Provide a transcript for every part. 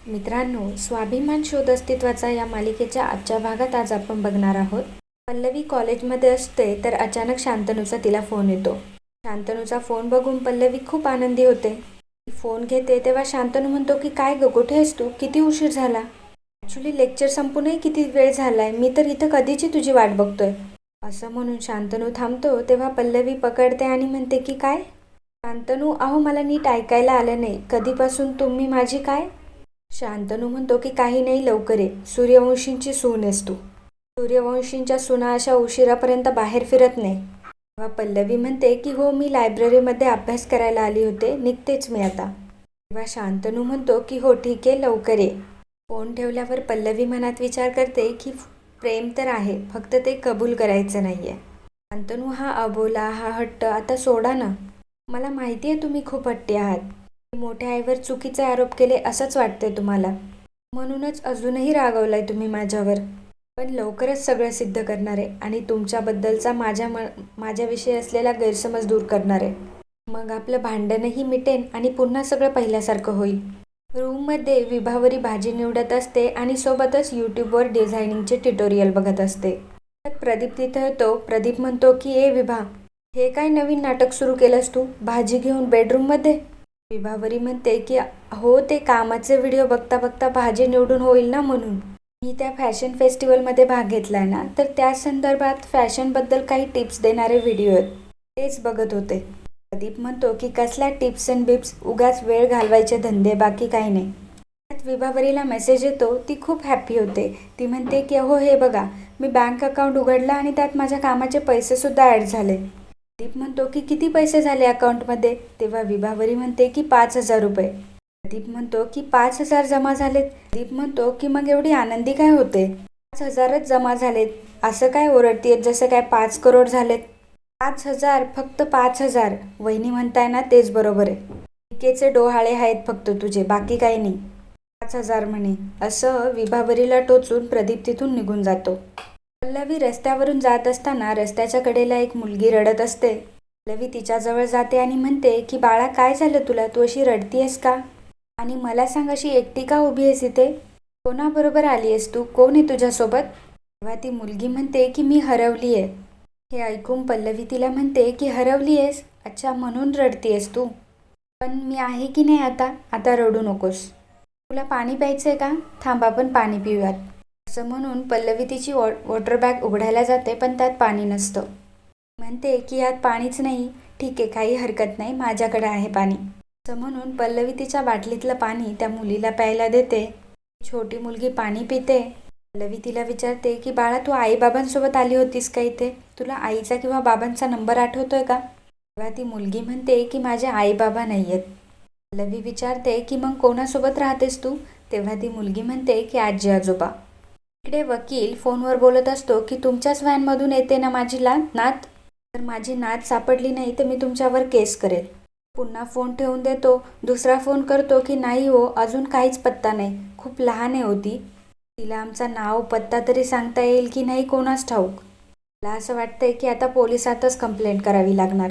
मित्रांनो, स्वाभिमान शोध अस्तित्वाचा या मालिकेच्या आजच्या भागात आज आपण बघणार आहोत. पल्लवी कॉलेजमध्ये असते तर अचानक शांतनूचा तिला फोन येतो. शांतनूचा फोन बघून पल्लवी खूप आनंदी होते. ती फोन घेते तेव्हा शांतनू म्हणतो की काय ग, कुठे आहेस तू? किती उशीर झाला? ॲक्च्युली लेक्चर संपूनही किती वेळ झालाय, मी तर इथं कधीची तुझी वाट बघतोय. असं म्हणून शांतनू थांबतो तेव्हा पल्लवी पकडते आणि म्हणते की काय? शांतनू, अहो मला नीट ऐकायला आलं नाही, कधीपासून तुम्ही माझी काय? शांतनू म्हणतो की काही नाही, लवकर ये, सूर्यवंशींची सून आहेस तू. सूर्यवंशींच्या सुना अशा उशिरापर्यंत बाहेर फिरत नाही. तेव्हा पल्लवी म्हणते की हो, मी लायब्ररीमध्ये अभ्यास करायला आली होते, निघतेच मी आता. तेव्हा शांतनू म्हणतो की हो ठीक आहे, लवकर ये. फोन ठेवल्यावर पल्लवी मनात विचार करते की प्रेम तर आहे, फक्त ते कबूल करायचं नाहीये. शांतनू, हा अबोला, हा हट्ट आता सोडा ना. मला माहिती आहे तुम्ही खूप हट्टी आहात. मोठ्या आईवर चुकीचे आरोप केले असंच वाटतंय तुम्हाला, म्हणूनच अजूनही रागवलाय तुम्ही माझ्यावर. पण लवकरच सगळं सिद्ध करणार आहे आणि तुमच्याबद्दलचा माझ्याविषयी असलेला गैरसमज दूर करणार आहे. मग आपलं भांडणही मिटेन आणि पुन्हा सगळं पहिल्यासारखं होईल. रूममध्ये विभावरी भाजी निवडत असते आणि सोबतच यूट्यूबवर डिझायनिंगचे ट्युटोरियल बघत असते. त्यात प्रदीप तिथे येतो. प्रदीप म्हणतो की ए विभा, हे काय नवीन नाटक सुरू केलंस तू, भाजी घेऊन बेडरूममध्ये? विभावरी म्हणते की हो, ते कामाचे व्हिडिओ बघता बघता भाजी निवडून होईल ना म्हणून. मी त्या फॅशन फेस्टिवलमध्ये भाग घेतलाय ना, तर त्या संदर्भात फॅशनबद्दल काही टिप्स देणारे व्हिडिओ आहेत, तेच बघत होते. प्रदीप म्हणतो की कसल्या टिप्स अँड बिप्स, उगाच वेळ घालवायचे धंदे, बाकी काही नाही. त्यात विभावरीला मेसेज येतो. ती खूप हॅप्पी होते. ती म्हणते की अहो हे बघा, मी बँक अकाउंट उघडलं आणि त्यात माझ्या कामाचे पैसेसुद्धा ॲड झाले. प्रदीप म्हणतो की किती पैसे झाले अकाउंटमध्ये? तेव्हा विभावरी म्हणते की 5,000 रुपये. प्रदीप म्हणतो की 5,000 जमा झालेत? प्रदीप म्हणतो की मग एवढी आनंदी काय होते? 5,000च जमा झालेत, असं काय ओरडतीयेत जसं काय 5 करोड झालेत? 5,000, फक्त 5,000. वहिनी म्हणताय ना, तेच बरोबर आहे. टीकेचे डोहाळे आहेत फक्त तुझे, बाकी काही नाही. 5,000 म्हणे, असं विभावरीला टोचून प्रदीप तिथून निघून जातो. पल्लवी रस्त्यावरून जात असताना रस्त्याच्या कडेला एक मुलगी रडत असते. पल्लवी तिच्याजवळ जाते आणि म्हणते की बाळा, काय झालं तुला, तू अशी रडतीयस का? आणि मला सांग, अशी एकटी का उभी आहेस इथे? कोणाबरोबर आली आहेस तू? कोण आहे तुझ्यासोबत? तेव्हा ती मुलगी म्हणते की मी हरवली आहे. हे ऐकून पल्लवी तिला म्हणते की हरवली आहेस? अच्छा, म्हणून रडतीयस तू. पण मी आहे की नाही आता, आता रडू नकोस. तुला पाणी प्यायचंय का? थांब, आपण पाणी पिऊयात. असं म्हणून पल्लवी तिची वॉटर बॅग उघडायला जाते, पण त्यात पाणी नसतं. म्हणते की यात पाणीच नाही. ठीक आहे, काही हरकत नाही, माझ्याकडे आहे पाणी. असं म्हणून पल्लवी तिच्या बाटलीतलं पाणी त्या मुलीला प्यायला देते. छोटी मुलगी पाणी पिते. पल्लवी तिला विचारते की बाळा, तू आईबाबांसोबत आली होतीस का इथे? तुला आईचा किंवा बाबांचा नंबर आठवतोय का? तेव्हा ती मुलगी म्हणते की माझे आईबाबा नाही आहेत. पल्लवी विचारते की मग कोणासोबत राहतेस तू? तेव्हा ती मुलगी म्हणते की आजी आजोबा. इकडे वकील फोनवर बोलत असतो की तुमच्याच व्हॅनमधून येते ना माझी नात? तर माझी नात सापडली नाही तर मी तुमच्यावर केस करेल. पुन्हा फोन ठेवून देतो. दुसरा फोन करतो की नाही हो, अजून काहीच पत्ता नाही, खूप लहान आहे होती, तिला आमचा नाव पत्ता तरी सांगता येईल की नाही कोणास ठाऊक. मला असं वाटतंय की आता पोलिसातच कंप्लेंट करावी लागणार.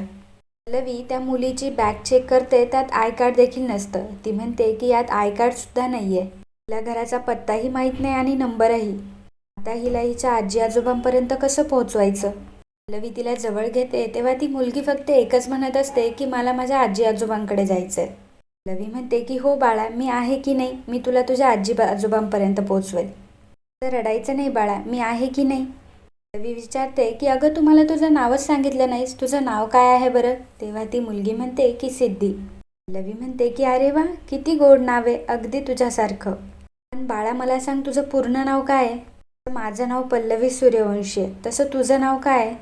पल्लवी त्या मुलीची बॅग चेक करते, त्यात आय कार्ड देखील नसतं. ती म्हणते की यात आय कार्डसुद्धा नाही आहे. तिला घराचा पत्ताही माहीत नाही आणि नंबरही. आता हिला हिच्या आजी आजोबांपर्यंत कसं पोहोचवायचं? पल्लवी तिला जवळ घेते तेव्हा ती मुलगी फक्त एकच म्हणत असते की मला माझ्या आजी आजोबांकडे जायचंय. पल्लवी म्हणते की हो बाळा, मी आहे की नाही, मी तुला तुझ्या आजी आजोबांपर्यंत पोहोचवेल. तर रडायचं नाही बाळा, मी आहे की नाही. पल्लवी विचारते की अगं, तुम्हाला तुझं नावच सांगितलं नाहीस, तुझं नाव काय आहे बरं? तेव्हा ती मुलगी म्हणते की सिद्धी. पल्लवी म्हणते की अरे वा, किती गोड नाव आहे, अगदी तुझ्यासारखं. पण बाळा, मला सांग, तुझं पूर्ण नाव काय आहे? माझं नाव पल्लवी सूर्यवंशी आहे. तसं तुझं नाव काय आहे?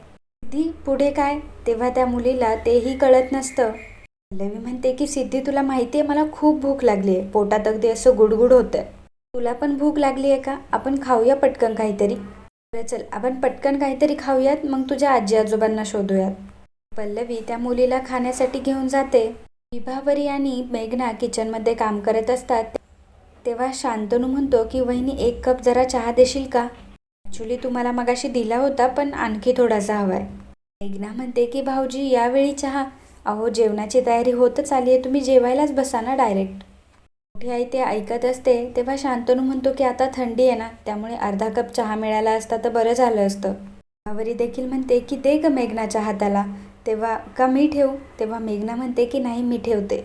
सिद्धी, पुढे काय? तेव्हा त्या मुलीला तेही कळत नसतं. पल्लवी म्हणते की सिद्धी, तुला माहिती आहे, मला खूप भूक लागली आहे, पोटात अगदी असं गुडगुड होतंय. तुला पण भूक लागली आहे का? आपण खाऊया पटकन काहीतरी. बरं चल, आपण पटकन काहीतरी खाऊयात, मग तुझ्या आजी आजोबांना शोधूयात. पल्लवी त्या मुलीला खाण्यासाठी घेऊन जाते. विभावरी आणि मेघना किचनमध्ये काम करत असतात. तेव्हा शांतनू म्हणतो की वहिनी, 1 कप जरा चहा देशील का? ॲक्च्युली तुम्हाला मगाशी दिला होता, पण आणखी थोडासा हवाय. मेघना म्हणते की भाऊजी, यावेळी चहा? अहो, जेवणाची तयारी होतच आली आहे, तुम्ही जेवायलाच बसा ना डायरेक्ट. मोठी आई ते ऐकत असते तेव्हा शांतनू म्हणतो की आता थंडी आहे ना, त्यामुळे अर्धा कप चहा मिळाला असता तर बरं झालं असतं. भावरी देखील म्हणते की दे ग मेघनाच्या हाताला, तेव्हा का मी ठेवू? तेव्हा मेघना म्हणते की नाही मी ठेवते.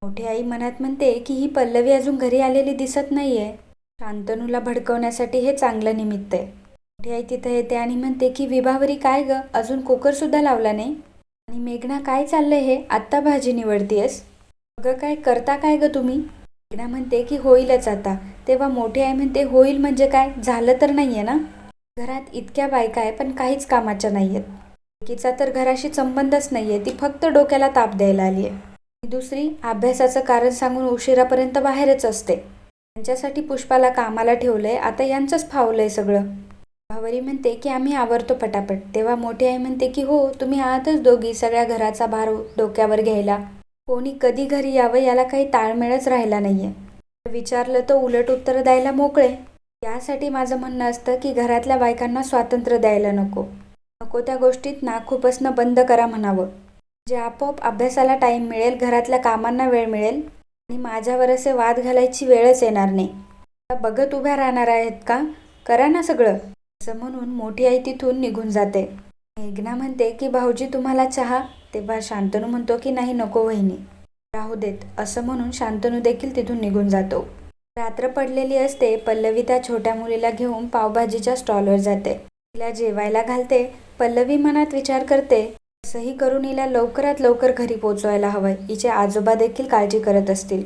मोठी आई मनात म्हणते की ही पल्लवी अजून घरी आलेली दिसत नाहीये. शांतनूला भडकवण्यासाठी हे चांगलं निमित्त आहे. मोठी आई तिथे येते आणि म्हणते की विभावरी काय ग, अजून कुकर सुद्धा लावला नाही? आणि मेघना काय चाललंय हे, आत्ता भाजी निवडतीयस? अगं काय करता काय ग तुम्ही? मेघना म्हणते की होईलच आता. तेव्हा मोठी आई म्हणते होईल म्हणजे काय, झालं तर नाहीये ना? घरात इतक्या बायका आहे पण काहीच कामाच्या नाहीयेत. एकीचा तर घराशी संबंधच नाहीये, ती फक्त डोक्याला ताप द्यायला आली आहे. दुसरी अभ्यासाचं कारण सांगून उशिरापर्यंत बाहेरच असते. त्यांच्यासाठी पुष्पाला कामाला ठेवलंय, आता यांचंच फावलंय सगळं. भावरी म्हणते की आम्ही आवरतो पटापट. तेव्हा मोठी आई म्हणते की हो, तुम्ही आहातच दोघी सगळ्या घराचा भार डोक्यावर घ्यायला. कोणी कधी घरी यावं याला काही ताळमेळच राहिला नाहीये. विचारलं तर उलट उत्तर द्यायला मोकळे. यासाठी माझं म्हणणं असतं की घरातल्या बायकांना स्वातंत्र्य द्यायला नको. नको त्या गोष्टीत नाक खुपसणं बंद करा म्हणावं. जे आपोआप अभ्यासाला टाईम मिळेल, घरातल्या कामांना वेळ मिळेल आणि माझ्यावर असे वाद घालायची वेळच येणार नाही. बघत उभ्या राहणार आहेत का? करा ना सगळं, असं म्हणून मोठी आई तिथून निघून जाते. मेघना म्हणते की भाऊजी तुम्हाला चहा? तेव्हा शांतनू म्हणतो की नाही नको वहिनी, राहू देत, असं म्हणून शांतनू देखील तिथून निघून जातो. रात्र पडलेली असते. पल्लवी त्या छोट्या मुलीला घेऊन पावभाजीच्या स्टॉलवर जाते. तिला जेवायला घालते. पल्लवी मनात विचार करते असंही करून हिला लवकरात लवकर घरी पोचवायला हवंय. हिचे आजोबा देखील काळजी करत असतील.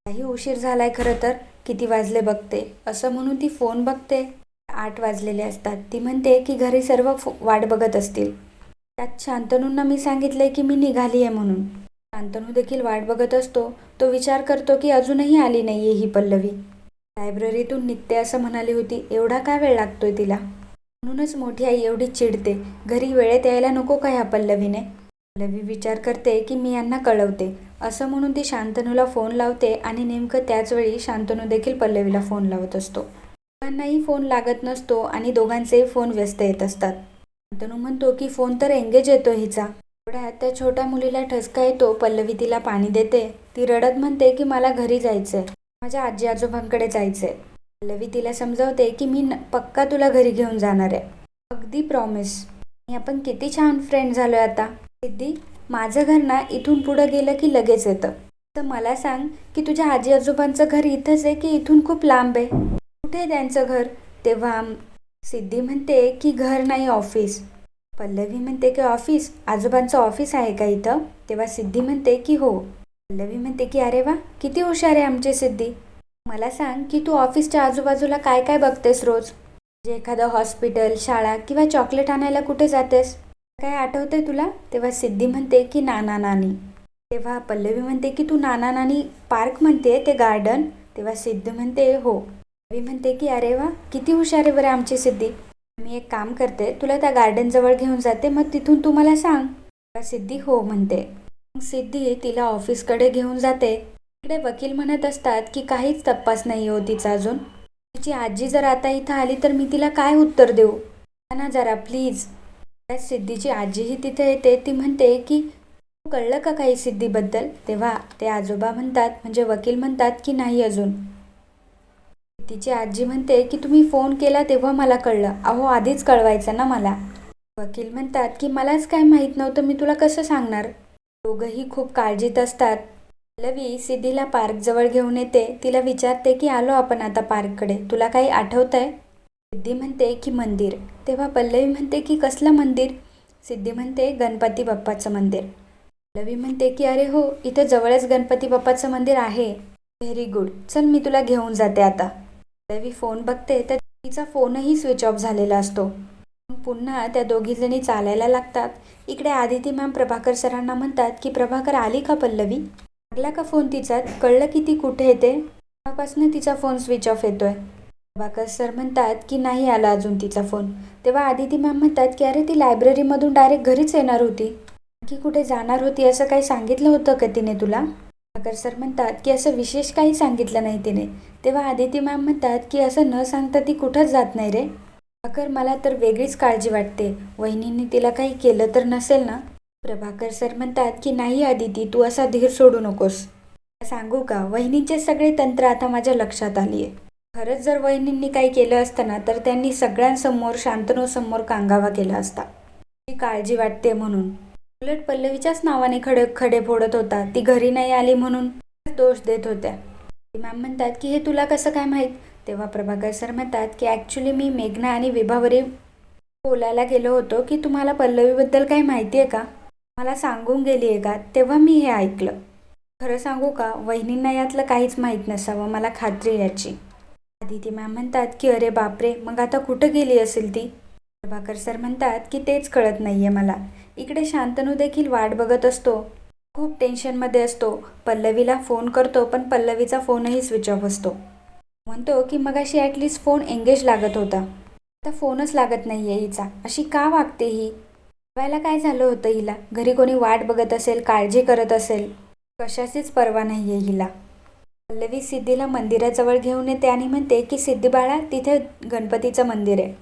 काही उशीर झालाय खरं तर, किती वाजले बघते, असं म्हणून ती फोन बघते. 8 वाजलेले असतात. ती म्हणते की घरी सर्व वाट बघत असतील. त्यात शांतनूंना मी सांगितलंय की मी निघाली आहे म्हणून. शांतनू देखील वाट बघत असतो. तो विचार करतो की अजूनही आली नाहीये ही पल्लवी. लायब्ररीतून निघते असं म्हणाली होती, एवढा का वेळ लागतोय तिला? म्हणूनच मोठी आई एवढी चिडते. घरी वेळेत यायला नको का ह्या पल्लवीने? पल्लवी विचार करते की मी यांना कळवते, असं म्हणून ती शांतनूला फोन लावते आणि नेमकं त्याच वेळी शांतनू देखील पल्लवीला फोन लावत असतो. दोघांनाही फोन लागत नसतो आणि दोघांचेही फोन व्यस्त येत असतात. शांतनू म्हणतो की फोन तर एंगेज येतो हिचा. एवढ्यात त्या छोट्या मुलीला ठसका येतो. पल्लवी तिला पाणी देते. ती रडत म्हणते की मला घरी जायचंय, माझ्या आजी आजोबांकडे जायचंय. पल्लवी तिला समजावते की मी पक्का तुला घरी घेऊन जाणार आहे, अगदी प्रॉमिस. आणि आपण किती छान फ्रेंड झालोय आता. सिद्धी, माझं घर ना इथून पुढं गेलं की लगेच येतं. तर मला सांग की तुझ्या आजी आजोबांचं घर इथंच आहे की इथून खूप लांब आहे? कुठे आहे त्यांचं घर? तेव्हा सिद्धी म्हणते की घर नाही, ऑफिस. पल्लवी म्हणते की ऑफिस, आजोबांचं ऑफिस आहे का इथं? तेव्हा सिद्धी म्हणते की हो. पल्लवी म्हणते की अरे वा, किती हुशार आहे आमची सिद्धी. मला सांग की तू ऑफिसच्या आजूबाजूला काय काय बघतेस रोज? म्हणजे एखादं हॉस्पिटल, शाळा किंवा चॉकलेट आणायला कुठे जातेस? काय आठवतंय तुला? तेव्हा सिद्धी म्हणते की नाना नानी. तेव्हा पल्लवी म्हणते की तू नाना नानी पार्क म्हणते, ते गार्डन? तेव्हा सिद्धी म्हणते हो. पल्लवी म्हणते की अरे वा, किती हुशार आहे बरं आमची सिद्धी. मी एक काम करते, तुला त्या गार्डन जवळ घेऊन जाते, मग तिथून तू मला सांग. तेव्हा सिद्धी हो म्हणते. मग सिद्धी तिला ऑफिसकडे घेऊन जाते. इकडे वकील म्हणत असतात की काहीच तपास नाही हो तिचा अजून. तिची आजी जर आता इथं आली तर मी तिला काय उत्तर देऊ? ना जरा प्लीज. सिद्धीची आजीही तिथे येते. ती म्हणते की कळलं का काही सिद्धीबद्दल? तेव्हा ते आजोबा म्हणतात, म्हणजे वकील म्हणतात की नाही अजून. तिची आजी म्हणते की तुम्ही फोन केला तेव्हा मला कळलं, अहो आधीच कळवायचं ना मला. वकील म्हणतात की मलाच काय माहीत नव्हतं, मी तुला कसं सांगणार. दोघंही खूप काळजीत असतात. पल्लवी सिद्धीला पार्कजवळ घेऊन येते. तिला विचारते की आलो आपण आता पार्ककडे, तुला काही आठवतंय? सिद्धी म्हणते की मंदिर. तेव्हा पल्लवी म्हणते की कसलं मंदिर? सिद्धी म्हणते गणपती बाप्पाचं मंदिर. पल्लवी म्हणते की अरे हो, इथं जवळच गणपती बाप्पाचं मंदिर आहे. व्हेरी गुड, चल मी तुला घेऊन जाते आता. पल्लवी फोन बघते तर तिचा फोनही स्विच ऑफ झालेला असतो. पुन्हा त्या दोघीजणी चालायला लागतात. इकडे आदिती मॅम प्रभाकर सरांना म्हणतात की प्रभाकर आली का पल्लवी? लागला का फोन तिचा? कळलं की ती कुठे येते? तेव्हापासून तिचा फोन स्विच ऑफ येतोय. प्रभाकर सर म्हणतात की नाही आला अजून तिचा फोन. तेव्हा आदिती मॅम म्हणतात की अरे ती लायब्ररीमधून डायरेक्ट घरीच येणार होती, की कुठे जाणार होती असं काही सांगितलं होतं का तिने तुला? प्रभाकर सर म्हणतात की असं विशेष काही सांगितलं नाही तिने. तेव्हा आदिती मॅम म्हणतात की असं न सांगता ती कुठंच जात नाही रे. प्रभाकर, मला तर वेगळीच काळजी वाटते, वहिनींनी तिला काही केलं तर नसेल ना? प्रभाकर सर म्हणतात की नाही आदिती, तू असा धीर सोडू नकोस. सांगू का, वहिनींचे सगळे तंत्र आता माझ्या लक्षात आली आहे. खरंच जर वहिनींनी काही केलं असतं ना, तर त्यांनी सगळ्यांसमोर शांतनूसमोर कांगावा केला असता. ती काळजी वाटते म्हणून. उलट पल्लवीच्याच नावाने खडे फोडत होता. ती घरी नाही आली म्हणून दोष देत होत्या. मॅम म्हणतात की हे तुला कसं काय माहीत? तेव्हा प्रभाकर सर म्हणतात की ॲक्च्युली मी मेघना आणि विभावरी बोलायला गेलो होतो की तुम्हाला पल्लवीबद्दल काही माहिती आहे का? मला सांगून गेली आहे का? तेव्हा मी हे ऐकलं. खरं सांगू का, वहिनींना यातलं काहीच माहीत नसावं, मला खात्री याची. आदिती मॅम म्हणतात की अरे बापरे, मग आता कुठं गेली असेल ती? प्रभाकर सर म्हणतात की तेच कळत नाहीये मला. इकडे शांतनू देखील वाट बघत असतो. खूप टेन्शनमध्ये असतो. पल्लवीला फोन करतो पण पल्लवीचा फोनही स्विच ऑफ असतो. म्हणतो की मगाशी ॲटलिस्ट फोन एंगेज लागत होता. आता फोनच लागत नाहीये हिचा. अशी का वागते ही? जेवायला काय झालं होतं हिला? घरी कोणी वाट बघत असेल, काळजी करत असेल. कशाचीच पर्वा नाहीये हिला. पल्लवी सिद्धीला मंदिराजवळ घेऊन येते आणि म्हणते की सिद्धी बाळा, तिथे गणपतीचं मंदिर आहे.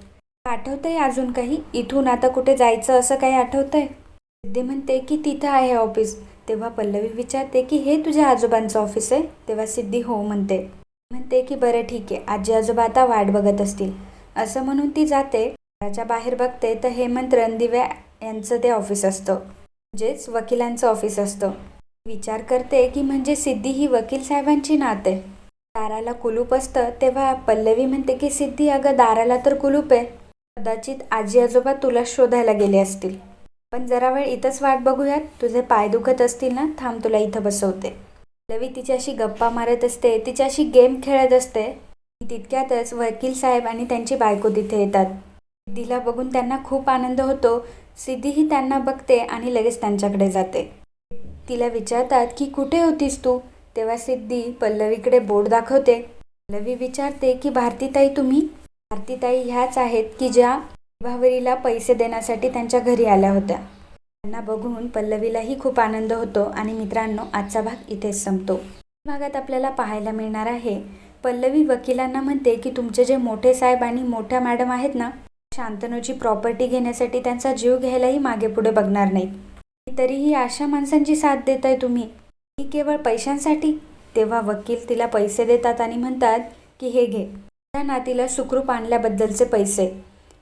आठवतंय अजून काही? इथून आता कुठे जायचं असं काही आठवतंय? सिद्धी म्हणते की तिथं आहे ऑफिस. तेव्हा पल्लवी विचारते की हे तुझ्या आजोबांचं ऑफिस आहे? तेव्हा सिद्धी हो म्हणते. म्हणते की बरं ठीक आहे, आजी आजोबा आता वाट बघत असतील. असं म्हणून ती जाते. घराच्या बाहेर बघते तर हेमंत रणदिवे यांचं ते ऑफिस असतं. म्हणजेच वकिलांचं ऑफिस असतं. विचार करते की म्हणजे सिद्धी ही वकील साहेबांची नात आहे. दाराला कुलूप असतं. तेव्हा पल्लवी म्हणते की सिद्धी अगं, दाराला तर कुलूप आहे. कदाचित आजी आजोबा तुला शोधायला गेले असतील. पण जरा वेळ इथंच वाट बघूयात. तुझे पाय दुखत असतील ना, थांब तुला इथं बसवते. पल्लवी तिच्याशी गप्पा मारत असते, तिच्याशी गेम खेळत असते. तितक्यातच वकील साहेब आणि त्यांची बायको तिथे येतात. सिद्धीला बघून त्यांना खूप आनंद होतो. सिद्धीही त्यांना बघते आणि लगेच त्यांच्याकडे जाते. तिला विचारतात की कुठे होतीस तू? तेव्हा सिद्धी पल्लवीकडे बोट दाखवते. पल्लवी विचारते की भारतीताई तुम्ही? भारतीताई ह्याच आहेत की ज्या विभावरीला पैसे देण्यासाठी त्यांच्या घरी आल्या होत्या. त्यांना बघून पल्लवीलाही खूप आनंद होतो. आणि मित्रांनो, आजचा भाग इथेच संपतो. भागात आपल्याला पाहायला मिळणार आहे, पल्लवी वकिलांना म्हणते की तुमचे जे मोठे साहेब आणि मोठ्या मॅडम आहेत ना, शांतनूची प्रॉपर्टी घेण्यासाठी त्यांचा जीव घ्यायलाही मागे पुढे बघणार नाहीत. तरीही अशा माणसांची साथ देताय तुम्ही, ही केवळ पैशांसाठी? तेव्हा वकील तिला पैसे देतात आणि म्हणतात की हे घे, त्या नातीला सुखरूप आणल्याबद्दलचे पैसे.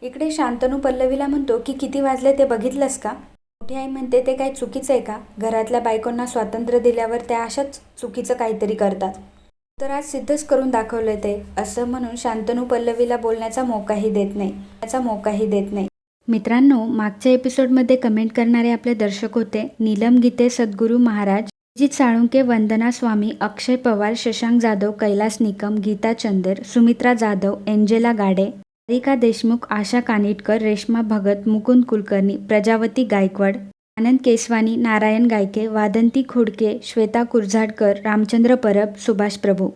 इकडे शांतनू पल्लवीला म्हणतो की किती वाजले ते बघितलंस का? मोठी आई म्हणते ते काही चुकीचं आहे का? घरातल्या बायकोंना स्वातंत्र्य दिल्यावर त्या अशाच चुकीचं काहीतरी करतात. तर आज सिद्धच करून दाखवलंय ते, असं म्हणून शांतनू पल्लवीला बोलण्याचा मोकाही देत नाही. मित्रांनो, मागच्या एपिसोडमध्ये कमेंट करणारे आपले दर्शक होते नीलम गीते, सद्गुरू महाराज, अजित साळुंके, वंदना स्वामी, अक्षय पवार, शशांक जाधव, कैलास निकम, गीता चंदेर, सुमित्रा जाधव, एंजेला गाडे, सारिका देशमुख, आशा कानिटकर, रेश्मा भगत, मुकुंद कुलकर्णी, प्रजावती गायकवाड, आनंद केसवानी, नारायण गायके, वादंती खोडके, श्वेता कुरझाडकर, रामचंद्र परब, सुभाष प्रभू.